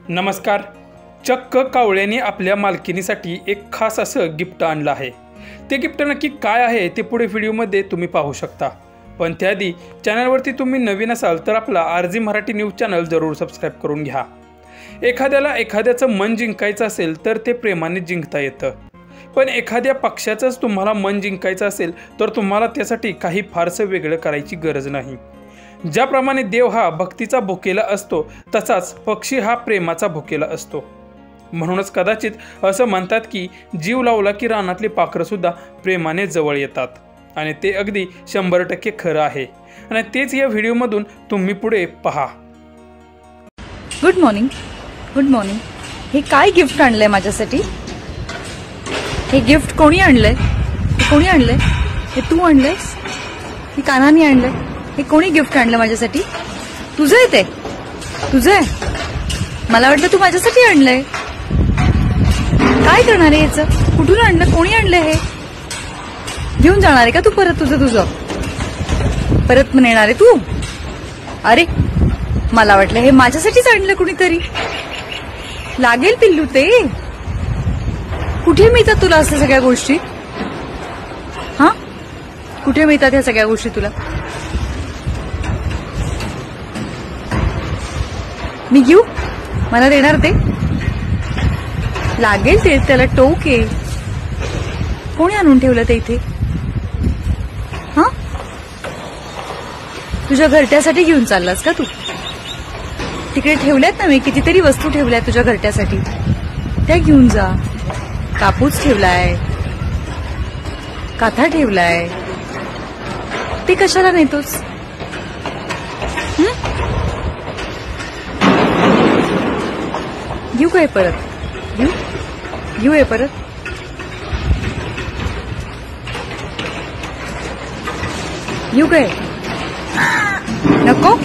नमस्कार. चक्क कावळ्याने आपल्या मालकिनीसाठी एक खास असं गिफ्ट आणलं आहे. ते गिफ्ट नक्की काय आहे ते पुढे व्हिडिओमध्ये तुम्ही पाहू शकता. पण त्याआधी चॅनलवरती तुम्ही नवीन असाल तर आपला आरजी मराठी न्यूज चॅनल जरूर सबस्क्राईब करून घ्या. एखाद्याला एखाद्याचं मन जिंकायचं असेल तर ते प्रेमाने जिंकता येतं. पण एखाद्या पक्षाचंच तुम्हाला मन जिंकायचं असेल तर तुम्हाला त्यासाठी काही फारसं वेगळं करायची गरज नाही. ज्याप्रमाणे देव हा भक्तीचा भुकेला असतो तसाच पक्षी हा प्रेमाचा भुकेला असतो. म्हणूनच कदाचित असं म्हणतात की जीव लावला की रानातले पाखरं सुद्धा प्रेमाने जवळ येतात. आणि ते अगदी 100% खरं आहे. आणि तेच या व्हिडिओमधून तुम्ही पुढे पहा. Good morning. Good morning. हे काय गिफ्ट आणलंय माझ्यासाठी? हे गिफ्ट कोणी आणलंय? हे कोणी आणलंय? हे तू आणलंयस? हे कान्हाने आणलंय? हे कोणी गिफ्ट आणलं माझ्यासाठी? तुझं आहे ते? तुझं आहे? मला वाटलं तू माझ्यासाठी आणलंय. काय करणार आहे याचं? कुठून आणलं? कोणी आणलंय हे? घेऊन जाणार आहे का तू परत? तुझं परत येणार आहे तू? अरे मला वाटलं हे माझ्यासाठीच आणलं कुणीतरी. लागेल पिल्लू ते. कुठे मिळतात तुला असल्या सगळ्या गोष्टी? हा, कुठे मिळतात ह्या सगळ्या गोष्टी तुला? मी घेऊ? मला देणार ते? लागेल ते. त्याला टोक आहे. कोणी आणून ठेवलं ते इथे? हा, तुझ्या घरट्यासाठी घेऊन चाललास का तू? तिकडे ठेवल्यात ना मी कितीतरी वस्तू ठेवल्यात तुझ्या घरट्यासाठी. त्या घेऊन जा. कापूस ठेवलाय, काथा ठेवलाय. ते कशाला नेतोस? घेऊ काय परत? घेऊ आहे परत? घेऊ काय? नको.